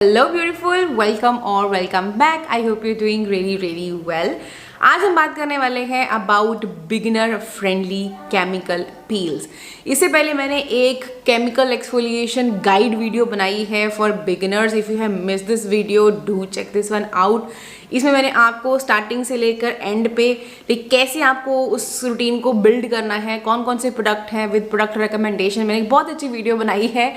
Hello beautiful, welcome और welcome back. I hope you doing really well. आज हम बात करने वाले हैं about beginner friendly chemical peels. इससे पहले मैंने एक केमिकल एक्सफोलिएशन गाइड वीडियो बनाई है for beginners. If you have miss this video do check this one out. इसमें मैंने आपको स्टार्टिंग से लेकर एंड पे कैसे आपको उस रूटीन को बिल्ड करना है, कौन कौन से प्रोडक्ट हैं विद प्रोडक्ट रिकमेंडेशन, मैंने एक बहुत अच्छी वीडियो बनाई है।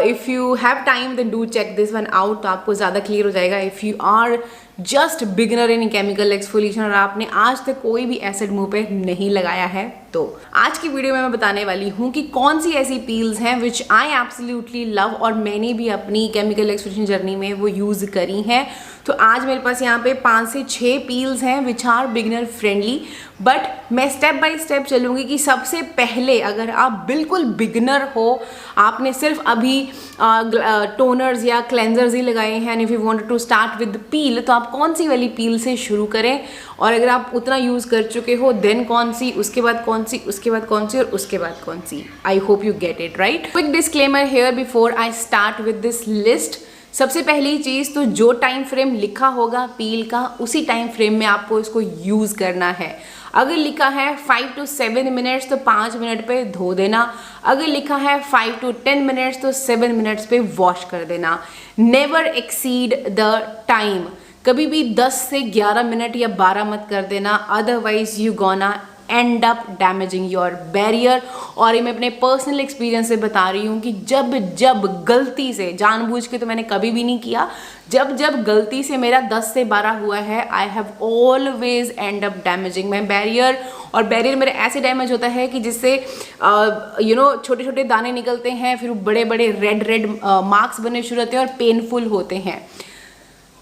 If you have time then do check this one out, तो आपको ज़्यादा क्लियर हो जाएगा। If you are just beginner in chemical exfoliation और आपने आज तक कोई भी एसिड मुंह पे नहीं लगाया है, तो आज की वीडियो में मैं बताने वाली हूँ कि कौन सी ऐसी पील्स हैं विच आई एब्सोल्युटली लव और मैंने भी अपनी केमिकल एक्सफोलिएशन जर्नी में वो यूज़ करी हैं। तो आज मेरे पास यहाँ पे 5 से 6 पील्स हैं which are beginner friendly, but मैं स्टेप बाय स्टेप चलूँगी कि सबसे पहले अगर आप बिल्कुल बिगिनर हो, आपने सिर्फ अभी टोनर्स या क्लेंजर्स ही लगाए हैं, and if you want to start with peel, तो आप कौन सी वाली पील से शुरू करें, और अगर आप उतना यूज़ कर चुके हो देन कौन सी, उसके बाद कौन सी, उसके बाद कौन सी और उसके बाद कौन सी। I hope you get it right. Quick disclaimer here before I start with this list. सबसे पहली चीज़ तो जो टाइम फ्रेम लिखा होगा पील का, उसी टाइम फ्रेम में आपको इसको यूज़ करना है। अगर लिखा है 5 to 7 मिनट्स तो 5 मिनट पे धो देना। अगर लिखा है 5 to 10 मिनट्स तो 7 मिनट्स पे वॉश कर देना। Never exceed the time. कभी भी 10 से 11 मिनट या 12 मत कर देना, otherwise you gonna and up damaging your barrier. और ये मैं अपने पर्सनल एक्सपीरियंस से बता रही हूँ कि जब जब गलती से, जानबूझ के तो मैंने कभी भी नहीं किया, जब जब गलती से मेरा 10 से 12 हुआ है, I have always and up damaging my barrier. और बैरियर मेरा ऐसे डैमेज होता है कि जिससे छोटे छोटे दाने निकलते हैं, फिर बड़े बड़े रेड मार्क्स बनने शुरू होते हैं और पेनफुल होते हैं,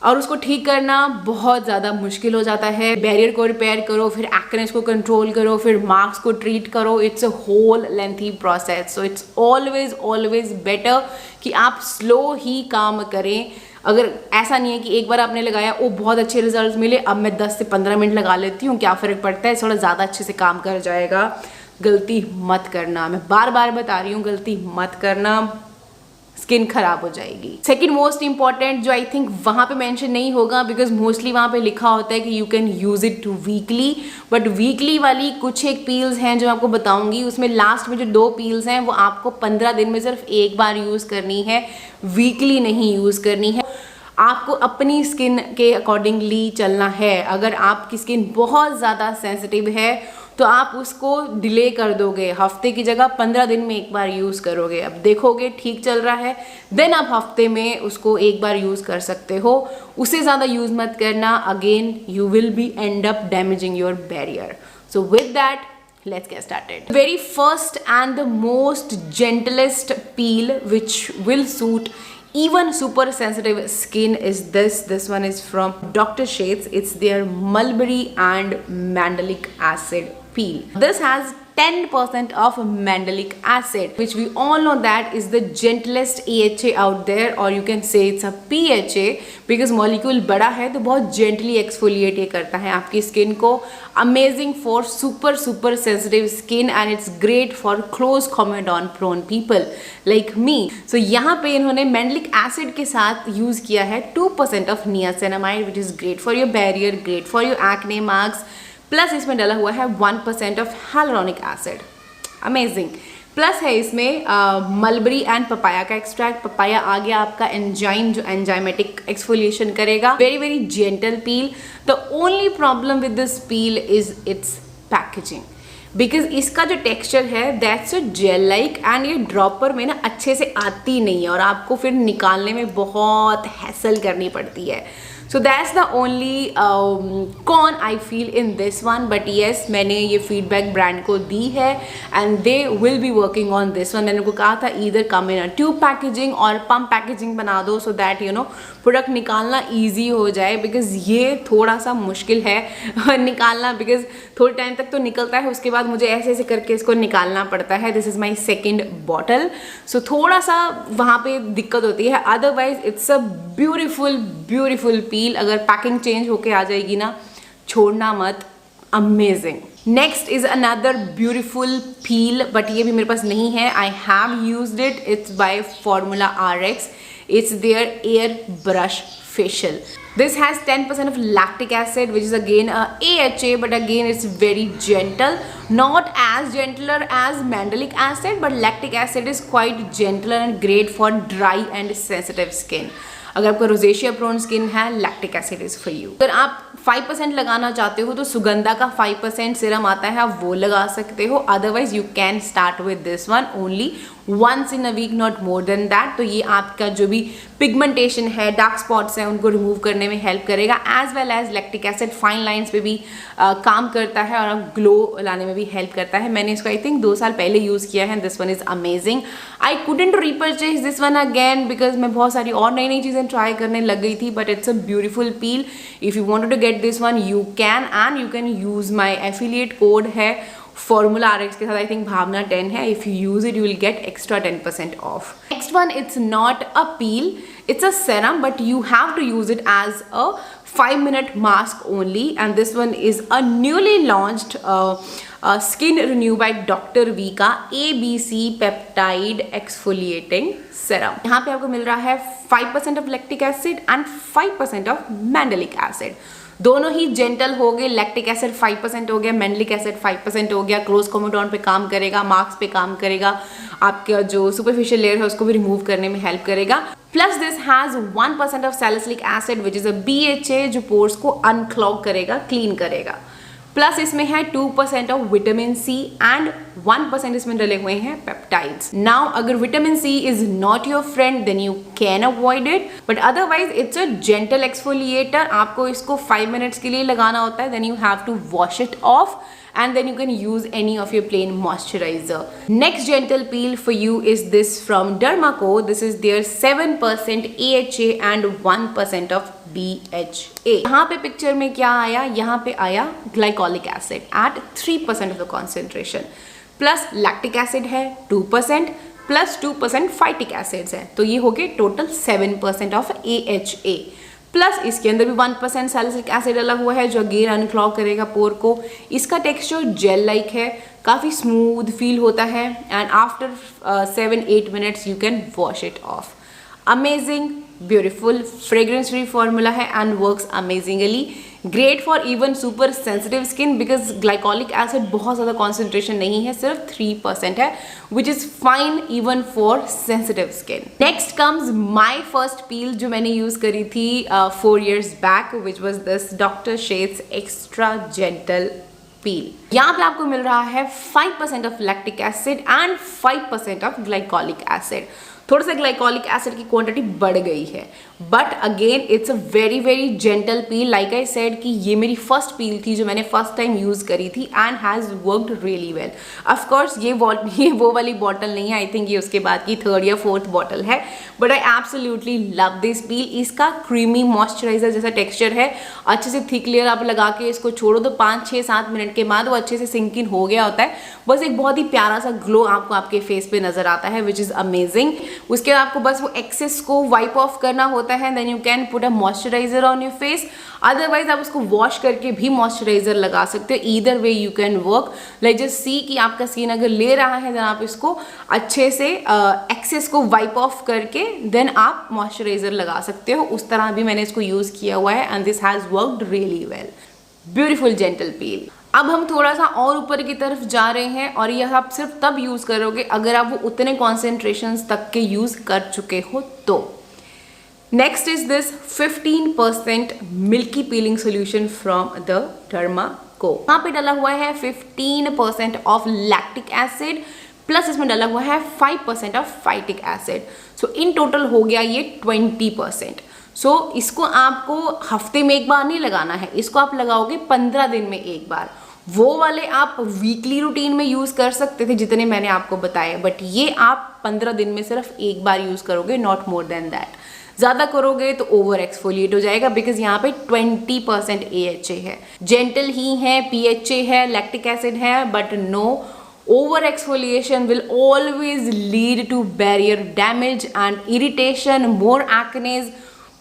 और उसको ठीक करना बहुत ज़्यादा मुश्किल हो जाता है। बैरियर को रिपेयर करो, फिर एक्नेस को कंट्रोल करो, फिर मार्क्स को ट्रीट करो। It's a whole lengthy process, so it's always better कि आप स्लो ही काम करें। अगर ऐसा नहीं है कि एक बार आपने लगाया, वो बहुत अच्छे रिजल्ट मिले, अब मैं 10 से 15 मिनट लगा लेती हूँ, क्या फ़र्क पड़ता है, थोड़ा ज़्यादा अच्छे से काम कर जाएगा। गलती मत करना, मैं बार बार बता रही हूँ, गलती मत करना, स्किन खराब हो जाएगी। सेकेंड मोस्ट इंपॉर्टेंट जो आई थिंक वहाँ पे मेंशन नहीं होगा, बिकॉज मोस्टली वहाँ पे लिखा होता है कि you can use it weekly, but weekly वाली कुछ एक पील्स हैं जो आपको बताऊंगी। उसमें लास्ट में जो 2 पील्स हैं वो आपको 15 दिन में सिर्फ एक बार यूज़ करनी है, वीकली नहीं यूज़ करनी है। आपको अपनी स्किन के अकॉर्डिंगली चलना है। अगर आपकी स्किन बहुत ज़्यादा सेंसिटिव है तो आप उसको डिले कर दोगे, हफ्ते की जगह 15 दिन में एक बार यूज़ करोगे। अब देखोगे ठीक चल रहा है, देन आप हफ्ते में उसको एक बार यूज़ कर सकते हो, उससे ज़्यादा यूज़ मत करना। Again you will be and up damaging your barrier. So with that let's get started. Very first and the most gentlest peel which will suit even super sensitive skin is this one is from Dr. Shades. It's their mulberry and mandelic acid peel. This has 10% of mandelic acid, which we all know that is the gentlest AHA out there, or you can say it's a PHA because molecule बड़ा है तो बहुत gently exfoliate ये करता है आपकी skin को। Amazing for super sensitive skin and it's great for close comedone prone people like me. So यहाँ पे इन्होंने mandelic acid के साथ यूज़ किया है 2% of niacinamide, which is great for your barrier, great for your acne marks. Plus इसमें डाला हुआ है 1% of hyaluronic acid. Amazing. Plus है इसमें मलबरी एंड पपाया का एक्सट्रैक्ट। पपाया आ गया आपका एंजाइम जो एंजाइमेटिक एक्सफोलिएशन करेगा। Very gentle peel. The only problem with this peel is it's packaging, because इसका जो टेक्सचर है that's a gel like, and ये ड्रॉपर में ना अच्छे से आती नहीं है और आपको फिर निकालने में बहुत हैसल करनी पड़ती है। So that's the only con I feel in this one, but yes मैंने ये feedback brand को दी है and they will be working on this one. मैंने उनको कहा था either come in a tube packaging और pump packaging बना दो so that you know product निकालना easy हो जाए, because ये थोड़ा सा मुश्किल है निकालना, because थोड़े टाइम तक तो निकलता है, उसके बाद मुझे ऐसे ऐसे करके इसको निकालना पड़ता है। This is my second bottle, so थोड़ा सा वहाँ पे दिक्कत होती है। Otherwise it's a beautiful peel. अगर पैकिंग चेंज होके आ जाएगी ना, छोड़ना मत, amazing. Next is another beautiful peel, but ये भी मेरे पास नहीं है। I have used it, it's by formula RX। It's their air brush facial. This has 10% of lactic acid, which is again a AHA, but again it's very gentle. Not as gentler as mandelic acid, but lactic acid is quite gentler and great for dry and sensitive skin. अगर आपको rosacea prone skin है, lactic acid is for you. अगर आप 5% लगाना चाहते हो तो सुगंधा का 5% सीरम आता है, आप वो लगा सकते हो. Otherwise you can start with this one only once in a week, not more than that. तो ये आपका जो भी पिगमेंटेशन है, डार्क स्पॉट्स हैं, उनको रिमूव करने में हेल्प करेगा. As well as lactic acid fine lines पे भी काम करता है और ग्लो लाने में भी हेल्प करता है. मैंने इसको आई थिंक 2 साल पहले यूज़ किया है. This one is amazing. I couldn't repurchase this one again because मैं बहुत सारी और नई नई चीज़ें ट्राई करने लग गई थी. But it's a beautiful peel. If you wanted to get this one you can, and you can use my affiliate code है Formula RX के साथ. आई थिंक भावना 10 है. If you use it you will get extra 10% of. Next one, it's not a peel, it's a serum, but you have to use it as a 5-minute mask only. And this one is a newly launched Skin Renew by Dr. V का ABC Peptide Exfoliating Serum. यहाँ पे आपको मिल रहा है 5% of lactic acid and 5% of mandelic acid. दोनों ही gentle हो गए. Lactic acid 5% हो गया, मैंडेलिक एसिड 5% हो गया. क्लोज कोमेटोन पे काम करेगा, मार्क्स पे काम करेगा, आपका जो सुपरफिशियल लेयर है उसको भी रिमूव करने में हेल्प करेगा. Plus this has 1% of salicylic acid which is a BHA जो पोर्स को अनक्लॉग करेगा, क्लीन करेगा. प्लस इसमें है 2% ऑफ विटामिन सी एंड 1% इसमें डले हुए हैं पेप्टाइड्स. नाउ अगर vitamin C is not your friend then you can avoid it, but otherwise it's a gentle exfoliator. आपको इसको 5 मिनट्स के लिए लगाना होता है. Then you have to wash it off and then you can use any of your plain moisturizer. Next gentle peel for you is this from Dermaco. This is their 7% AHA and 1% of BHA. यहाँ पे picture में क्या आया, यहाँ पे आया glycolic acid at 3% of the concentration, plus lactic acid है 2%, plus 2% phytic acids है. तो ये हो गए टोटल 7% ऑफ AHA. प्लस इसके अंदर भी 1% सैलिसिलिक एसिड डला हुआ है जो अगेन अनक्लॉग करेगा पोर को. इसका टेक्सचर जेल लाइक है, काफ़ी स्मूथ फील होता है, and after 7-8 minutes you can wash it off. Amazing, beautiful, fragrance free formula है and works amazingly. Great for even super sensitive skin because glycolic acid बहुत ज़्यादा कॉन्सेंट्रेशन नहीं है, सिर्फ 3% है, which is fine even for sensitive skin. Next comes my first peel जो मैंने use करी थी 4 years back, which was this doctor Sheth's extra gentle peel. यहाँ पे आपको मिल रहा है 5% of lactic acid and 5% of glycolic acid. थोड़ा सा ग्लाइकोलिक एसिड की क्वांटिटी बढ़ गई है, but again it's a very very gentle peel. Like I said कि ये मेरी फर्स्ट पील थी जो मैंने फर्स्ट टाइम यूज़ करी थी and has worked really well. Of course ये वो वाली बॉटल नहीं है, आई थिंक ये उसके बाद की 3rd या 4th बॉटल है, but I absolutely love this peel. इसका क्रीमी मॉइस्चराइजर जैसा टेक्स्चर है, अच्छे से थिक लेयर आप लगा के इसको छोड़ो तो 5-6-7 मिनट के बाद वो अच्छे से सिंक इन हो गया होता है. बस एक बहुत ही प्यारा सा ग्लो आपको आपके फेस पे नजर आता है, विच इज़ अमेजिंग. उसके बाद आपको बस वो एक्सेस को वाइप ऑफ करना होता है. Then you can put a moisturiser on your face. Otherwise आप उसको वॉश करके भी मॉइस्चराइजर लगा सकते हो. Either way you can work. Like just see कि आपका स्किन अगर ले रहा है देन आप इसको अच्छे से एक्सेस को वाइप ऑफ करके देन आप मॉइस्चराइजर लगा सकते हो. उस तरह भी मैंने इसको यूज़ किया हुआ है and this has worked really well. Beautiful gentle peel. अब हम थोड़ा सा और ऊपर की तरफ जा रहे हैं और यह आप सिर्फ तब यूज़ करोगे अगर आप वो उतने कॉन्सेंट्रेशंस तक के यूज़ कर चुके हो तो. Next is this 15% milky peeling solution from the Derma Co. यहाँ पे डला हुआ है 15% ऑफ लैक्टिक एसिड, प्लस इसमें डला हुआ है 5% of phytic acid. So in total हो गया ये 20%. सो इसको आपको हफ्ते में एक बार नहीं लगाना है, इसको आप लगाओगे 15 दिन में एक बार. वो वाले आप वीकली रूटीन में यूज़ कर सकते थे जितने मैंने आपको बताए, बट ये आप 15 दिन में सिर्फ एक बार यूज़ करोगे, नॉट मोर देन दैट. ज़्यादा करोगे तो ओवर एक्सफोलिएट हो जाएगा बिकॉज यहाँ पे 20% AHA है. जेंटल ही है, PHA है, लैक्टिक एसिड है, but no, over exfoliation will always lead to barrier damage and irritation, more acne,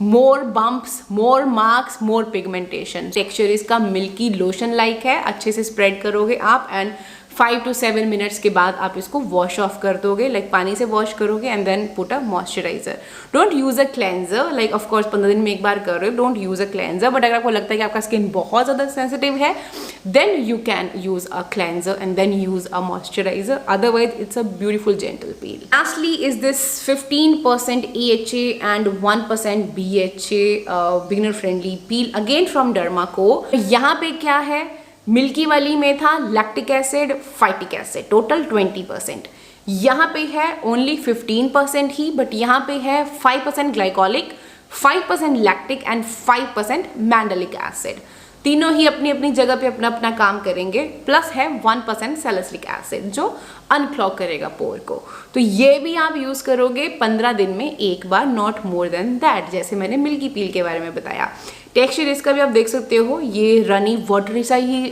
more bumps, more marks, more pigmentation. Texture इसका मिल्की लोशन लाइक है. अच्छे से स्प्रेड करोगे आप एंड 5 to 7 मिनट्स के बाद आप इसको वॉश ऑफ कर दोगे, लाइक पानी से वॉश करोगे and then put a moisturiser. Don't use a cleanser, like of course 15 दिन में एक बार कर रहे हो, don't use a cleanser. But अगर आपको लगता है कि आपका स्किन बहुत ज़्यादा सेंसिटिव है, then you can use a cleanser and then use a moisturiser, otherwise it's a beautiful gentle peel. Lastly is this 15% AHA and 1% BHA beginner friendly peel, again from Derma Co. यहाँ पे क्या है, milky वाली में था lactic acid, phytic acid, total 20%। यहाँ पे है ओनली 15% ही, बट यहाँ पे है 5% glycolic, 5% lactic and 5% mandelic acid. तीनों ही अपनी अपनी जगह पे अपना अपना काम करेंगे। प्लस है 1% सैलिसिलिक एसिड जो अनक्लॉग करेगा पोर को। तो ये भी आप यूज करोगे 15 दिन में एक बार, नॉट मोर देन दैट, जैसे मैंने मिल्की पील के बारे में बताया। टेक्सचर इसका भी आप देख सकते हो, ये रनी वाटरी सा ही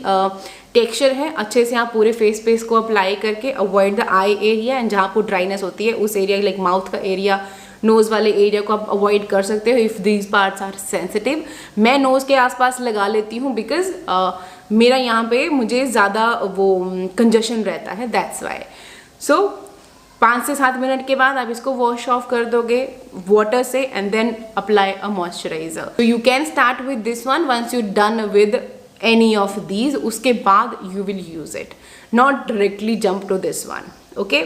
टेक्सचर है। अच्छे से आप पूरे फेस पे इसको अप्लाई करके avoid the eye area, and जहाँ पर ड्राइनेस होती है उस एरिया, लाइक माउथ का एरिया, नोज वाले एरिया को आप अवॉइड कर सकते हो if these parts are sensitive. मैं नोज के आसपास लगा लेती हूँ बिकॉज मेरा यहाँ पे मुझे ज़्यादा वो कंजेशन रहता है, दैट्स वाई। सो 5 से 7 मिनट के बाद आप इसको वॉश ऑफ कर दोगे वाटर से and then apply a moisturiser. तो you can start with this one once you done with any of these, उसके बाद you will use it, not directly jump to this one, okay.